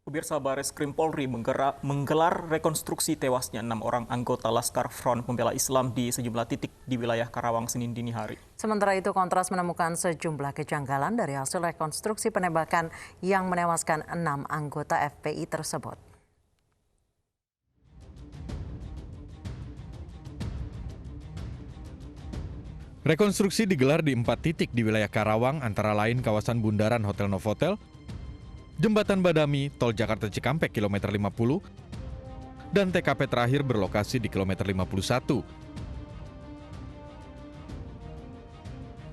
Pemirsa Bareskrim Polri menggelar rekonstruksi tewasnya 6 orang anggota Laskar Front Pembela Islam di sejumlah titik di wilayah Karawang Senin dini hari. Sementara itu, Kontras menemukan sejumlah kejanggalan dari hasil rekonstruksi penembakan yang menewaskan 6 anggota FPI tersebut. Rekonstruksi digelar di 4 titik di wilayah Karawang, antara lain kawasan bundaran Hotel Novotel, Jembatan Badami, Tol Jakarta Cikampek kilometer 50, dan TKP terakhir berlokasi di kilometer 51.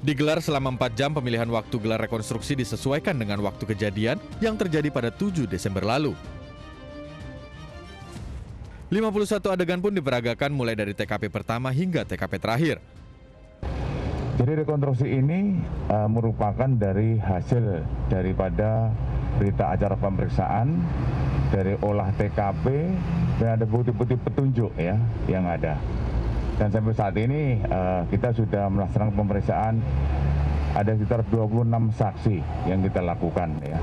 Digelar selama 4 jam, pemilihan waktu gelar rekonstruksi disesuaikan dengan waktu kejadian yang terjadi pada 7 Desember lalu. 51 adegan pun diperagakan mulai dari TKP pertama hingga TKP terakhir. Jadi rekonstruksi ini merupakan dari hasil daripada berita acara pemeriksaan, dari olah TKP, dan ada bukti-bukti petunjuk ya yang ada. Dan sampai saat ini kita sudah melaksanakan pemeriksaan ada sekitar 26 saksi yang kita lakukan ya.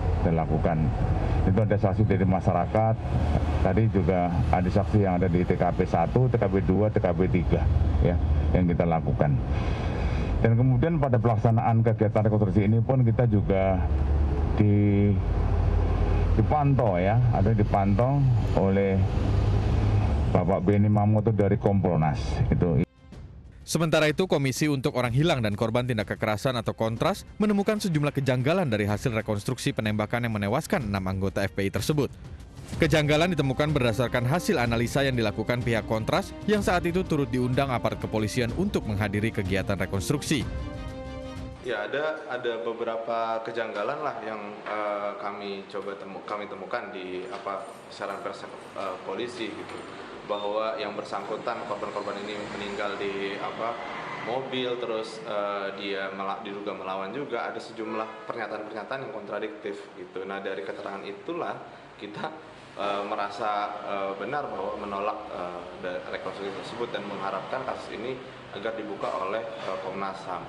Itu ada saksi dari masyarakat, tadi juga ada saksi yang ada di TKP 1, TKP 2, TKP 3 ya yang kita lakukan. Dan kemudian pada pelaksanaan kegiatan rekonstruksi ini pun kita juga dipantau ya, ada dipantau oleh Bapak Beni Mamoto dari Kompolnas itu. Sementara itu, Komisi untuk Orang Hilang dan Korban Tindak Kekerasan atau Kontras menemukan sejumlah kejanggalan dari hasil rekonstruksi penembakan yang menewaskan 6 anggota FPI tersebut. Kejanggalan ditemukan berdasarkan hasil analisa yang dilakukan pihak Kontras yang saat itu turut diundang aparat kepolisian untuk menghadiri kegiatan rekonstruksi. Ya, ada beberapa kejanggalan lah yang kami temukan di saran pers polisi gitu, bahwa yang bersangkutan korban-korban ini meninggal di mobil, terus dia diduga melawan juga, ada sejumlah pernyataan-pernyataan yang kontradiktif gitu. Nah, dari keterangan itulah kita merasa benar bahwa menolak rekonstruksi tersebut dan mengharapkan kasus ini agar dibuka oleh Komnas HAM.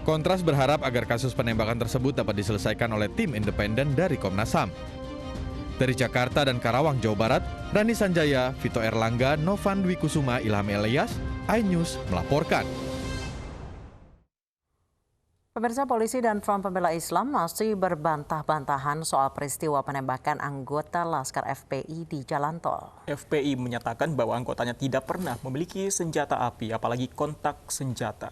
Kontras berharap agar kasus penembakan tersebut dapat diselesaikan oleh tim independen dari Komnas HAM. Dari Jakarta dan Karawang, Jawa Barat, Rani Sanjaya, Vito Erlangga, Novan Dwi Kusuma, Ilham Elias, iNews melaporkan. Pemirsa, polisi dan Front Pembela Islam masih berbantah-bantahan soal peristiwa penembakan anggota Laskar FPI di Jalan Tol. FPI menyatakan bahwa anggotanya tidak pernah memiliki senjata api, apalagi kontak senjata.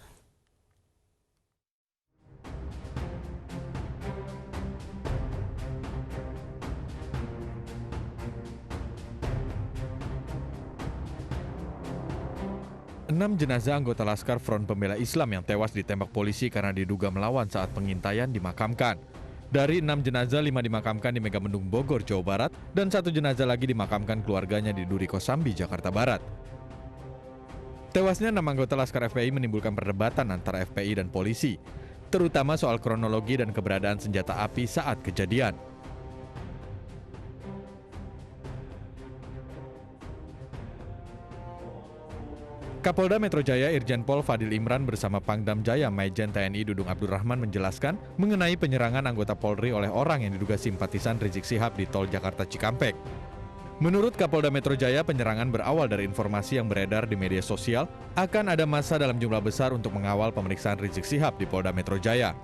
Enam jenazah anggota Laskar Front Pembela Islam yang tewas ditembak polisi karena diduga melawan saat pengintaian dimakamkan. Dari 6 jenazah, 5 dimakamkan di Megamendung Bogor, Jawa Barat, dan 1 jenazah lagi dimakamkan keluarganya di Duri Kosambi, Jakarta Barat. Tewasnya 6 anggota Laskar FPI menimbulkan perdebatan antara FPI dan polisi, terutama soal kronologi dan keberadaan senjata api saat kejadian. Kapolda Metro Jaya Irjen Pol Fadil Imran bersama Pangdam Jaya Majen TNI Dudung Abdurrahman menjelaskan mengenai penyerangan anggota Polri oleh orang yang diduga simpatisan Rizik Syihab di Tol Jakarta Cikampek. Menurut Kapolda Metro Jaya, penyerangan berawal dari informasi yang beredar di media sosial akan ada massa dalam jumlah besar untuk mengawal pemeriksaan Rizik Syihab di Polda Metro Jaya.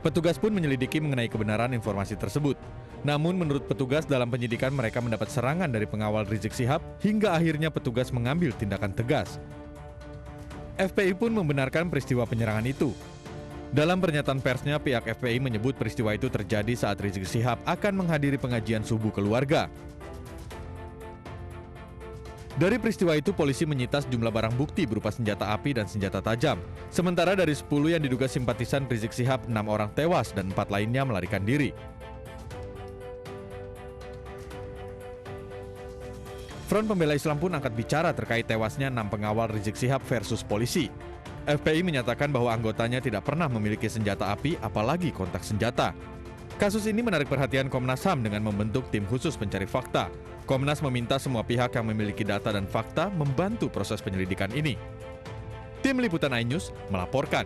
Petugas pun menyelidiki mengenai kebenaran informasi tersebut. Namun menurut petugas, dalam penyidikan mereka mendapat serangan dari pengawal Rizik Syihab hingga akhirnya petugas mengambil tindakan tegas. FPI pun membenarkan peristiwa penyerangan itu. Dalam pernyataan persnya, pihak FPI menyebut peristiwa itu terjadi saat Rizik Syihab akan menghadiri pengajian subuh keluarga. Dari peristiwa itu, polisi menyita sejumlah barang bukti berupa senjata api dan senjata tajam. Sementara dari 10 yang diduga simpatisan Rizik Syihab, 6 orang tewas dan 4 lainnya melarikan diri. Front Pembela Islam pun angkat bicara terkait tewasnya 6 pengawal Rizik Syihab versus polisi. FPI menyatakan bahwa anggotanya tidak pernah memiliki senjata api, apalagi kontak senjata. Kasus ini menarik perhatian Komnas HAM dengan membentuk tim khusus pencari fakta. Komnas meminta semua pihak yang memiliki data dan fakta membantu proses penyelidikan ini. Tim Liputan iNews melaporkan.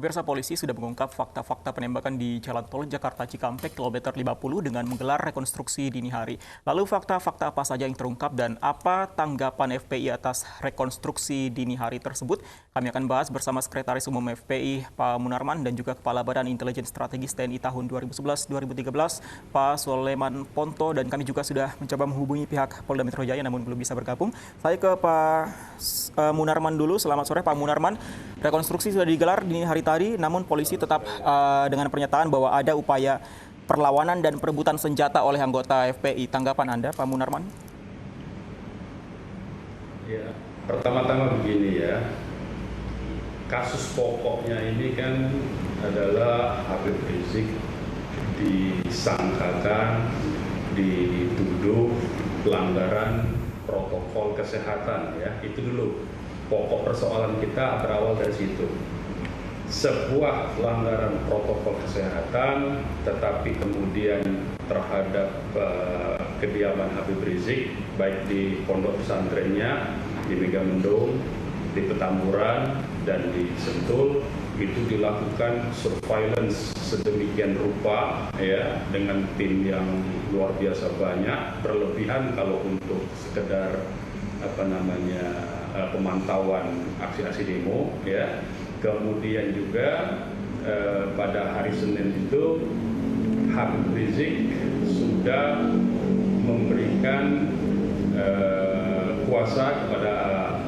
Pemirsa, polisi sudah mengungkap fakta-fakta penembakan di Jalan Tol Jakarta Cikampek kilometer 50 dengan menggelar rekonstruksi dini hari. Lalu fakta-fakta apa saja yang terungkap dan apa tanggapan FPI atas rekonstruksi dini hari tersebut? Kami akan bahas bersama Sekretaris Umum FPI Pak Munarman dan juga Kepala Badan Intelijen Strategis TNI tahun 2011-2013 Pak Soleman Ponto, dan kami juga sudah mencoba menghubungi pihak Polda Metro Jaya namun belum bisa bergabung. Saya ke Pak Munarman dulu. Selamat sore Pak Munarman. Rekonstruksi sudah digelar dini hari tadi, namun polisi tetap dengan pernyataan bahwa ada upaya perlawanan dan perebutan senjata oleh anggota FPI. Tanggapan Anda, Pak Munarman? Ya, pertama-tama begini ya, kasus pokoknya ini kan adalah Habib Rizik disangkakan, dituduh pelanggaran protokol kesehatan ya, itu dulu. Pokok persoalan kita berawal dari situ. Sebuah pelanggaran protokol kesehatan, tetapi kemudian terhadap kediaman Habib Rizik, baik di pondok pesantrennya, di Megamendung, di Petamburan, dan di Sentul, itu dilakukan surveillance sedemikian rupa ya, dengan tim yang luar biasa banyak, berlebihan kalau untuk sekedar pemantauan aksi-aksi demo ya. Kemudian juga pada hari Senin itu Habib Rizik sudah memberikan kuasa kepada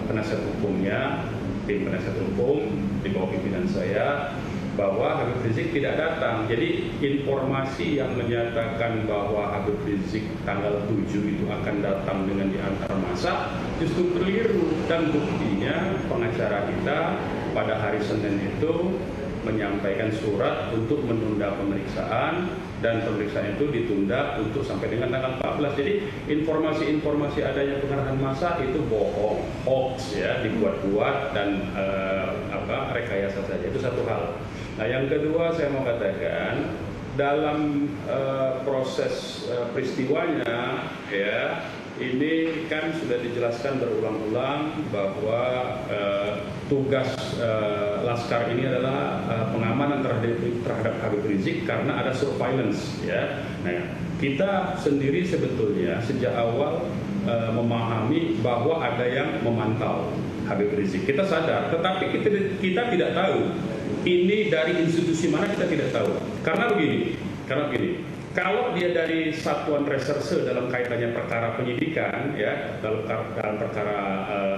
penasihat hukumnya, tim penasihat hukum di bawah pimpinan saya, bahwa Habib Rizik tidak datang. Jadi informasi yang menyatakan bahwa Habib Rizik tanggal 7 itu akan datang dengan diantar massa justru keliru, dan buktinya pengacara kita pada hari Senin itu menyampaikan surat untuk menunda pemeriksaan, dan pemeriksaan itu ditunda untuk sampai dengan tanggal 14. Jadi informasi-informasi adanya pengerahan massa itu bohong, hoax ya, dibuat-buat dan rekayasa saja. Itu satu hal. Nah, yang kedua saya mau katakan, dalam proses peristiwanya ya, ini kan sudah dijelaskan berulang-ulang bahwa tugas Laskar ini adalah pengamanan terhadap Habib Rizik karena ada surveillance ya. Nah, kita sendiri sebetulnya sejak awal memahami bahwa ada yang memantau Habib Rizik. Kita sadar, tetapi kita tidak tahu ini dari institusi mana, kita tidak tahu. Karena begini, kalau dia dari satuan reserse dalam kaitannya perkara penyidikan ya, dalam perkara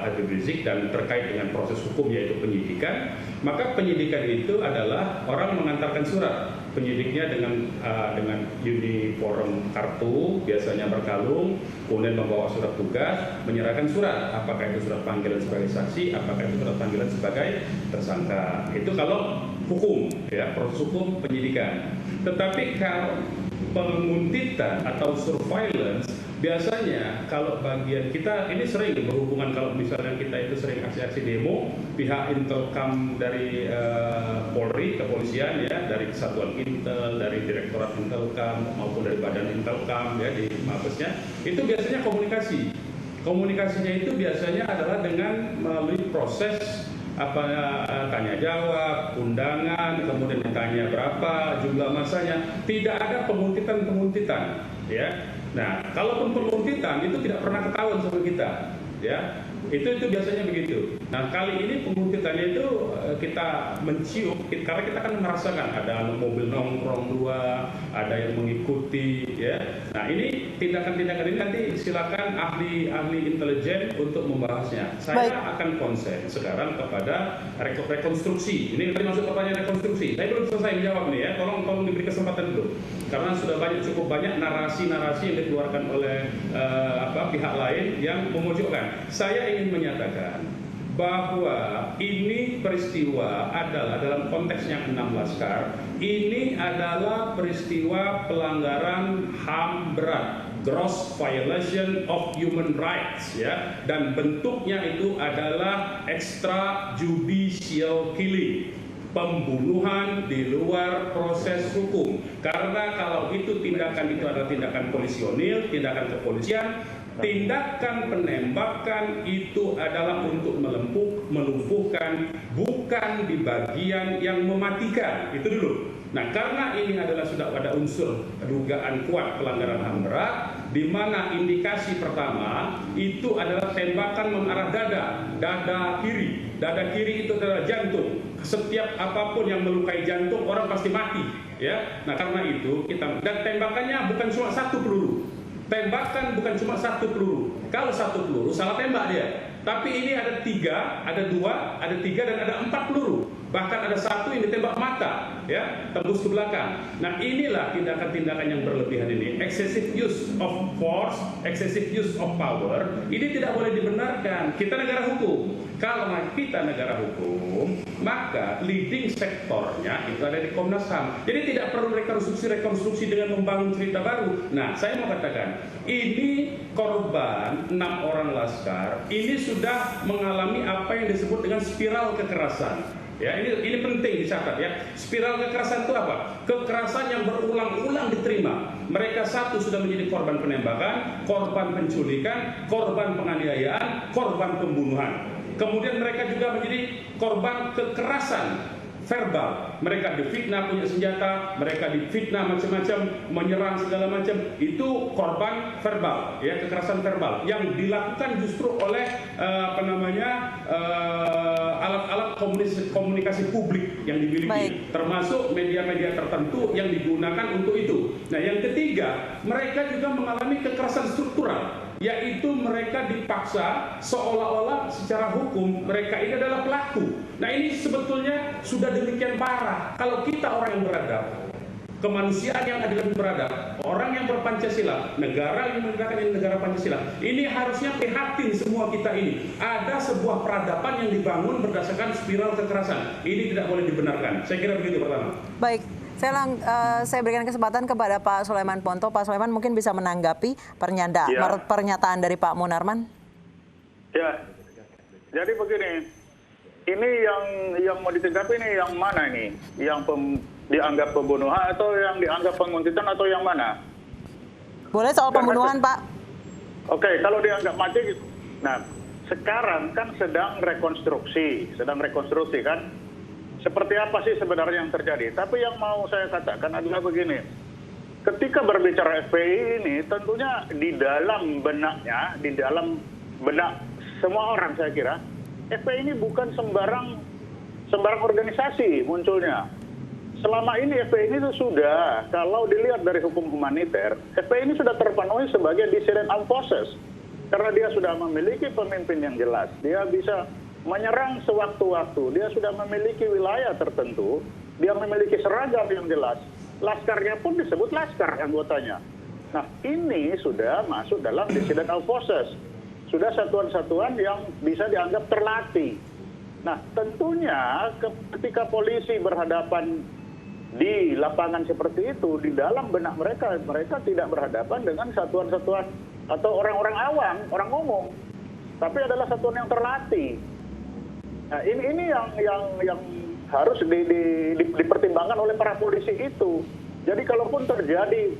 Habib Rizik dan terkait dengan proses hukum yaitu penyidikan, maka penyidikan itu adalah orang mengantarkan surat. Penyidiknya dengan uniform kartu, biasanya berkalung, kemudian membawa surat tugas, menyerahkan surat. Apakah itu surat panggilan sebagai saksi, apakah itu surat panggilan sebagai tersangka. Itu kalau hukum ya, proses hukum penyidikan. Tetapi kalau penguntitan atau surveillance, biasanya kalau bagian kita ini sering berhubungan, kalau misalnya kita itu sering aksi-aksi demo, pihak Intelkam dari Polri, kepolisian ya, dari Kesatuan Intel, dari Direktorat Intelkam maupun dari Badan Intelkam ya di Mabesnya, itu biasanya komunikasi. Komunikasinya itu biasanya adalah dengan melalui proses tanya jawab, undangan, kemudian ditanya berapa jumlah masanya, tidak ada penguntitan ya. Nah, kalaupun penguntitan itu tidak pernah ketahuan sama kita ya. Itu biasanya begitu. Nah, kali ini penguntitannya itu kita mencium, karena kita kan merasakan ada mobil nongkrong dua, ada yang mengikuti ya. Nah, ini tindakan-tindakan ini nanti silakan ahli intelijen untuk membahasnya. Saya akan konsen sekarang kepada rekonstruksi. Ini tadi masuk pertanyaan rekonstruksi. Saya belum selesai menjawab nih ya. Tolong diberi kesempatan dulu. Karena sudah cukup banyak narasi-narasi yang dikeluarkan oleh pihak lain yang memojokkan. Saya ingin menyatakan bahwa ini peristiwa adalah dalam konteksnya 6 Laskar, ini adalah peristiwa pelanggaran HAM berat, gross violation of human rights ya, dan bentuknya itu adalah extrajudicial killing, pembunuhan di luar proses hukum. Karena kalau itu tindakan itu adalah tindakan polisionil, tindakan kepolisian, Tindakan penembakan itu adalah untuk melumpuhkan, bukan di bagian yang mematikan. Itu dulu. Nah, karena ini adalah sudah ada unsur dugaan kuat pelanggaran HAM berat, di mana indikasi pertama itu adalah tembakan mengarah dada kiri. Dada kiri itu adalah jantung. Setiap apapun yang melukai jantung, orang pasti mati. Ya, nah karena itu dan tembakannya bukan cuma satu peluru. Tembakan bukan cuma satu peluru. Kalau satu peluru salah tembak dia. Tapi ini ada 3, ada 2, ada 3 dan ada 4 peluru. Bahkan ada 1 yang ditembak mata, ya, tembus ke belakang. Nah, inilah tindakan-tindakan yang berlebihan ini. Excessive use of force, excessive use of power, ini tidak boleh dibenarkan. Kita negara hukum. Kalau kita negara hukum, maka leading sektornya itu ada di Komnas HAM. Jadi tidak perlu rekonstruksi dengan membangun cerita baru. Nah, saya mau katakan, ini korban 6 orang laskar, ini sudah mengalami apa yang disebut dengan spiral kekerasan. Ya, ini penting dicatat ya. Spiral kekerasan itu apa? Kekerasan yang berulang-ulang diterima. Mereka satu sudah menjadi korban penembakan, korban penculikan, korban penganiayaan, korban pembunuhan. Kemudian mereka juga menjadi korban kekerasan verbal. Mereka difitnah punya senjata, mereka difitnah macam-macam, menyerang segala macam. Itu korban verbal, ya, kekerasan verbal yang dilakukan justru oleh alat-alat komunikasi publik yang dimiliki, termasuk media-media tertentu yang digunakan untuk itu. Nah, yang ketiga, mereka juga mengalami kekerasan struktural, yaitu mereka dipaksa seolah-olah secara hukum mereka ini adalah pelaku. Nah, ini sebetulnya sudah demikian parah. Kalau kita orang yang beradab, kemanusiaan yang adil dan beradab, orang yang berpancasila, negara yang menegakkan negara Pancasila, ini harusnya prihatin semua kita ini. Ada sebuah peradaban yang dibangun berdasarkan spiral kekerasan. Ini tidak boleh dibenarkan. Saya kira begitu pertama. Baik. Saya berikan kesempatan kepada Pak Sulaiman Ponto. Pak Sulaiman mungkin bisa menanggapi pernyataan dari Pak Munarman. Ya, jadi begini, ini yang mau ditanggapi ini yang mana ini? Yang dianggap pembunuhan atau yang dianggap penguntitan atau yang mana? Boleh soal pembunuhan, Pak. Oke, kalau dianggap mati, nah sekarang kan sedang rekonstruksi kan? Seperti apa sih sebenarnya yang terjadi? Tapi yang mau saya katakan adalah begini. Ketika berbicara FPI ini, tentunya di dalam benak semua orang saya kira, FPI ini bukan sembarang organisasi munculnya. Selama ini FPI ini sudah, kalau dilihat dari hukum humaniter, FPI ini sudah terpenuhi sebagai dissident armed forces. Karena dia sudah memiliki pemimpin yang jelas. Dia bisa menyerang sewaktu-waktu, dia sudah memiliki wilayah tertentu, dia memiliki seragam yang jelas. Laskarnya pun disebut laskar anggotanya. Nah, ini sudah masuk dalam dissident armed forces. Sudah satuan-satuan yang bisa dianggap terlatih. Nah, tentunya ketika polisi berhadapan di lapangan seperti itu, di dalam benak mereka tidak berhadapan dengan satuan-satuan atau orang-orang awam, orang umum, tapi adalah satuan yang terlatih. Nah, ini yang harus dipertimbangkan oleh para polisi itu. Jadi kalaupun terjadi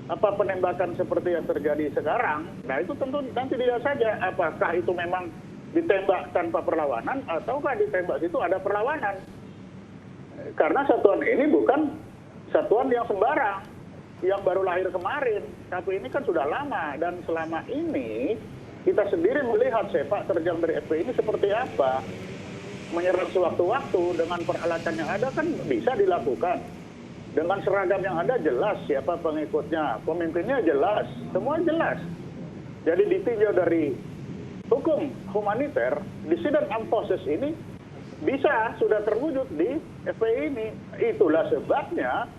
penembakan seperti yang terjadi sekarang, nah itu tentu nanti dilihat saja apakah itu memang ditembak tanpa perlawanan ataukah ditembak itu ada perlawanan. Karena satuan ini bukan satuan yang sembarang, yang baru lahir kemarin, tapi ini kan sudah lama dan selama ini kita sendiri melihat sepak terjang dari FPI ini seperti apa. Menyerang sewaktu-waktu dengan peralatan yang ada kan bisa dilakukan. Dengan seragam yang ada jelas siapa pengikutnya, pemimpinnya jelas, semua jelas. Jadi ditinjau dari hukum humaniter, dissident armed forces ini bisa sudah terwujud di FPI ini. Itulah sebabnya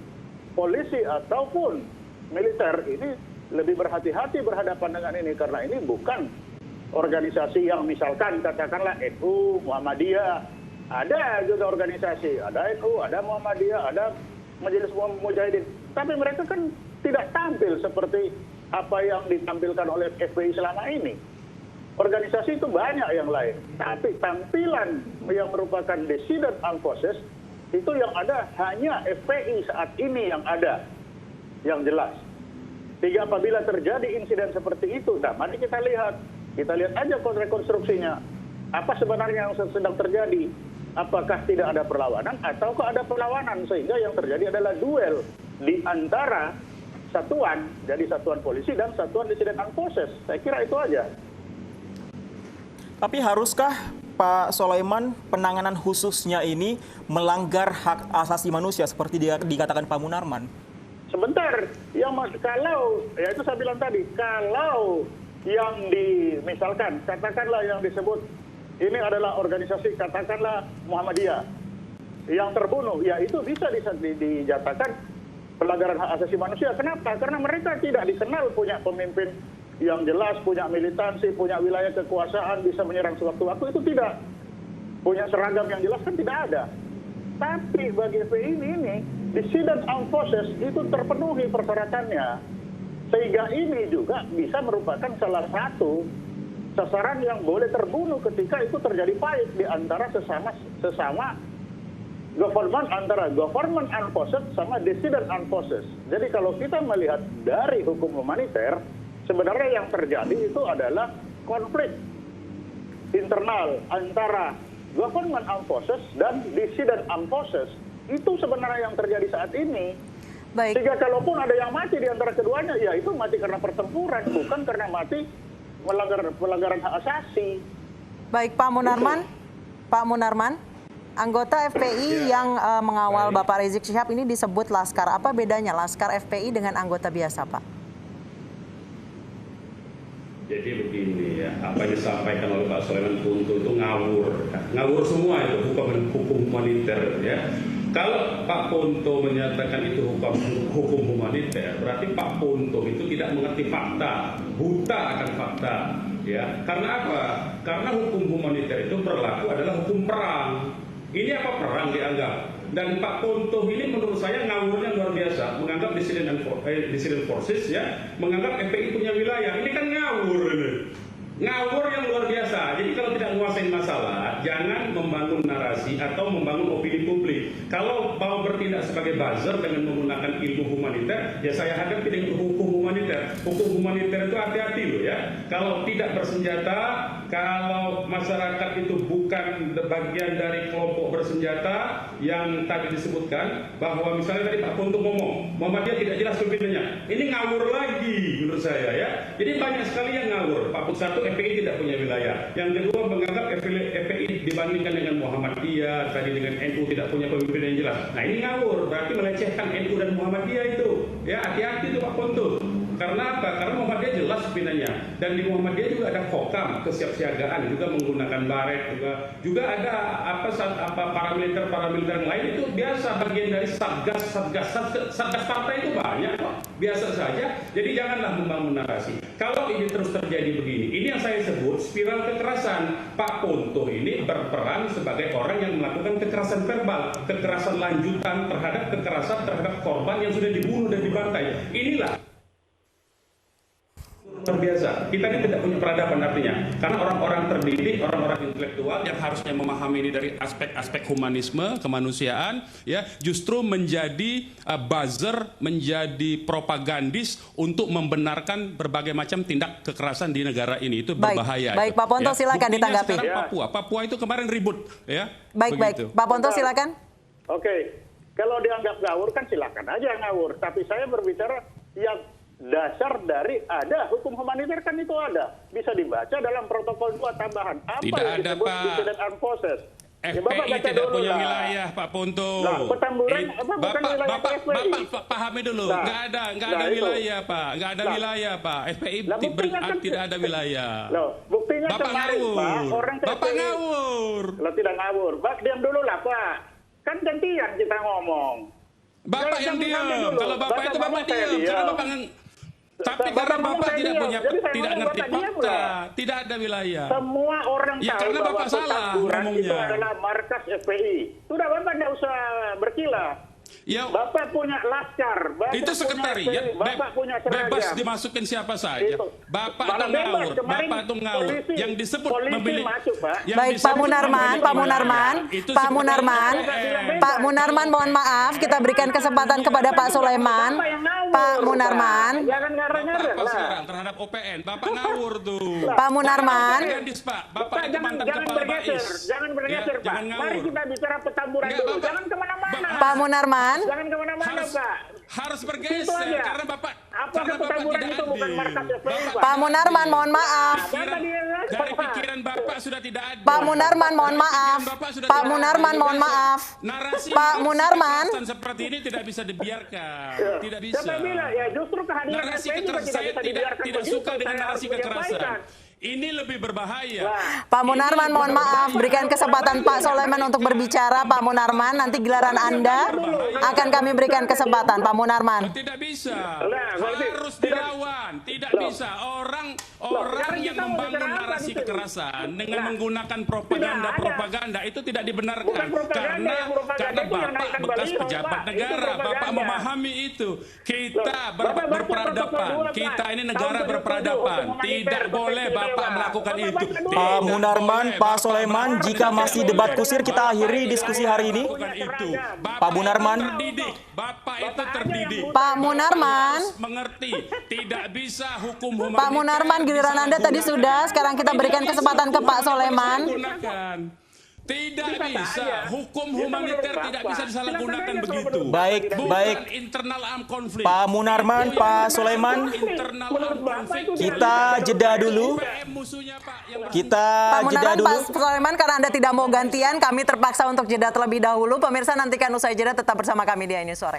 polisi ataupun militer ini lebih berhati-hati berhadapan dengan ini, karena ini bukan organisasi yang misalkan katakanlah NU, Muhammadiyah, ada juga organisasi, ada NU, ada Muhammadiyah, ada Majelis Mujahidin. Tapi mereka kan tidak tampil seperti apa yang ditampilkan oleh FPI selama ini. Organisasi itu banyak yang lain, tapi tampilan yang merupakan dissident armed forces itu yang ada hanya FPI saat ini yang ada, yang jelas. Sehingga apabila terjadi insiden seperti itu, nah mari kita lihat aja rekonstruksinya. Apa sebenarnya yang sedang terjadi? Apakah tidak ada perlawanan ataukah ada perlawanan sehingga yang terjadi adalah duel di antara satuan, jadi satuan polisi dan satuan Dissident Armed Forces. Saya kira itu aja. Tapi haruskah Pak Sulaiman penanganan khususnya ini melanggar hak asasi manusia seperti dikatakan Pak Munarman? Sebentar, kalau ya itu saya bilang tadi, kalau yang misalkan katakanlah yang disebut ini adalah organisasi katakanlah Muhammadiyah yang terbunuh, ya itu bisa dijatakan pelanggaran hak asasi manusia. Kenapa? Karena mereka tidak dikenal punya pemimpin yang jelas, punya militansi, punya wilayah kekuasaan, bisa menyerang sewaktu-waktu, itu tidak. Punya seragam yang jelas kan tidak ada. Tapi bagi FPI ini Dissident Armed Forces itu terpenuhi persyaratannya. Sehingga ini juga bisa merupakan salah satu sasaran yang boleh terbunuh ketika itu terjadi fight di antara sesama government, antara government armed forces sama dissident armed forces. Jadi kalau kita melihat dari hukum humaniter, sebenarnya yang terjadi itu adalah konflik internal antara government armed forces dan dissident armed forces. Itu sebenarnya yang terjadi saat ini. Baik. Sehingga kalaupun ada yang mati di antara keduanya, ya itu mati karena pertempuran, bukan karena mati pelanggaran hak asasi. Baik, Pak Munarman. Pak Munarman, anggota FPI yang mengawal Bapak Rizik Syihab ini disebut Laskar. Apa bedanya Laskar FPI dengan anggota biasa, Pak? Jadi begini ya, apa yang disampaikan oleh Pak Sulaiman Punto itu ngawur semua itu hukum humaniter ya. Kalau Pak Punto menyatakan itu hukum humaniter, berarti Pak Punto itu tidak mengerti fakta, buta akan fakta ya. Karena apa? Karena hukum humaniter itu berlaku adalah hukum perang. Ini apa perang dianggap? Dan Pak Punto ini menurut saya ngawurnya luar biasa, menganggap dissident forces ya, menganggap FPI punya wilayah. Ini kan ngawur ini. Ngawur yang luar biasa. Jadi kalau tidak menguasai masalah, jangan membangun narasi atau membangun opini publik. Kalau mau bertindak sebagai buzzer dengan menggunakan ilmu humaniter, ya saya hadapi dengan hukum humaniter. Hukum humaniter itu hati-hati loh ya. Kalau tidak bersenjata, kalau masyarakat itu bukan bagian dari kelompok bersenjata yang tadi disebutkan, bahwa misalnya tadi Pak Punto ngomong, Muhammadiyah tidak jelas pimpinannya. Ini ngawur lagi menurut saya ya. Jadi banyak sekali yang ngawur. Pak Punto satu, FPI tidak punya wilayah. Yang kedua, menganggap FPI dibandingkan dengan Muhammadiyah, tadi dengan NU tidak punya pemimpin yang jelas. Nah ini ngawur, berarti melecehkan NU dan Muhammadiyah itu. Ya hati-hati itu Pak Punto. Karena apa? Karena Muhammadiyah jelas pimpinannya. Dan di Muhammadiyah juga ada Kokam, kesiapsiagaan, juga menggunakan baret, juga ada paramiliter yang lain itu biasa bagian dari satgas partai itu banyak kok. Biasa saja. Jadi janganlah membangun narasi. Kalau ini terus terjadi begini, ini yang saya sebut spiral kekerasan. Pak Punto ini berperan sebagai orang yang melakukan kekerasan verbal, kekerasan lanjutan terhadap korban yang sudah dibunuh dan dibantai. Inilah luar biasa. Kita ini tidak punya peradaban artinya. Karena orang-orang terdidik, orang-orang intelektual yang harusnya memahami ini dari aspek-aspek humanisme, kemanusiaan, ya justru menjadi buzzer, menjadi propagandis untuk membenarkan berbagai macam tindak kekerasan di negara ini. Itu berbahaya. Baik, Pak Ponto silakan ditanggapi. Papua itu kemarin ribut, ya. Baik. Pak Ponto silakan. Oke, kalau dianggap ngawur kan silakan aja ngawur. Tapi saya berbicara yang dasar dari ada hukum humaniter kan itu ada, bisa dibaca dalam protokol 2 tambahan apa tidak yang ada, disebut Pak. dissident armed forces. FPI tidak punya wilayah, Pak Punto. Nah, Petamburan bukan wilayah FPI. Bapak pahami dulu, nggak ada wilayah, Pak. Nggak ada wilayah, Pak. FPI tidak ada wilayah. Loh, buktinya Bapak kemarin, ngawur. Pak, orang Bapak FPI. ngawur. Loh, tidak ngawur. Pak, diam dulu lah, Pak. Kan gantian kita ngomong. Bapak yang diam. Kalau Bapak itu Bapak diam. Karena Bapak tapi karena Bapak tidak ngerti fakta, tidak ada wilayah. Semua orang ya, tahu karena bahwa Bapak salah Petamburan ngomongnya. itu adalah markas FPI. Sudah Bapak tidak usah berkilah. Ya, Bapak punya laskar, Bapak itu sekretariat, Bapak punya seragam. bebas dimasukin siapa saja. Itu. Bapak Malah itu bebas. ngawur, Kemarin Bapak itu ngawur. polisi- Yang disebut polisi memilih. masuk, Pak. yang Baik, Pak disebut Munarman, memilih Pak Munarman, wilayah, itu Pak seperti Munarman, OPN. Pak Munarman, mohon maaf, kita berikan kesempatan kepada Pak Sulaiman. Bapak yang ngawur, Pak Munarman, Jangan ngarang-ngarang Bapak lah. sekarang terhadap OPN, Bapak ngawur tuh. Pak Munarman, Gadis, Pak. Bapak Pak, itu jangan mantan jangan kepala bergeser, BAIS. jangan bergeser, Ya, Pak. jangan Mari ngawur. kita bicara petamburan Enggak, dulu. Bapak. Jangan kemana-mana. Pak Munarman, Jangan kemana-mana, Pak. Harus Itu bergeser aja. karena Bapak Apakah karena Bapak petamburan tidak itu bukan adil. markas FPI, Pak? Pak Munarman, mohon maaf. Pikiran- Bapak dia- dari Bapak. pikiran Bapak sudah tidak adil. Pak Munarman, mohon Dari maaf. pikiran Bapak sudah Pak tidak Munarman, adil. mohon maaf. Narasi Pak Munarman. kekerasan seperti ini tidak bisa dibiarkan. Tidak bisa. Siapa bilang ya justru kehadiran Narasi FPI juga kekerasan tidak saya bisa dibiarkan tidak begitu. suka dengan Saya narasi harus kekerasan. menyampaikan. Ini lebih berbahaya. Pak Munarman, mohon maaf, berikan kesempatan Pak Sulaiman untuk berbicara. Pak Munarman, nanti giliran Anda akan kami berikan kesempatan. Pak Munarman. Tidak bisa. Nah, berarti- Harus dilawan. Tidak bisa. Orang sekarang yang kita mau membangun bicara apa narasi di sini? kekerasan dengan Nah, menggunakan tidak propaganda itu tidak dibenarkan Bukan propaganda, yang propaganda karena itu yang Bapak naikkan bekas baliho, pejabat Pak. Itu negara, Bapak propaganda. memahami itu. Kita Loh, Bapak baca berperadaban. protokol 2, Pak. Kita ini negara Tahun 77, berperadaban. hukum Tidak humaniter, boleh seperti Bapak dewa. melakukan Bapak itu. baca dulu. Pak Tidak Munarman, boleh, Pak Bapak Sulaiman, Bapak jika tidak masih boleh. debat kusir, kita Bapak akhiri tidak diskusi boleh hari ini. melakukan itu. Pak Munarman. itu terdidik. Bapak itu terdidik. Pak Munarman. Harus mengerti, tidak bisa hukum humaniter. Pak Munarman, giliran Anda tadi sudah. Sekarang kita berikan kesempatan ke Pak Sulaiman. Tidak bisa, hukum humaniter tidak bisa disalahgunakan begitu. Baik, Bukan baik. internal armed conflict. Pak Munarman, Itu yang Pak dimaksud Sulaiman. internal armed conflict. Kita jeda dulu. PM musuhnya, Pak, yang Kita Pak jeda Munarman, dulu. Pak Sulaiman, karena Anda tidak mau gantian, kami terpaksa untuk jeda terlebih dahulu. Pemirsa, nantikan usai jeda tetap bersama kami di Ini Sore.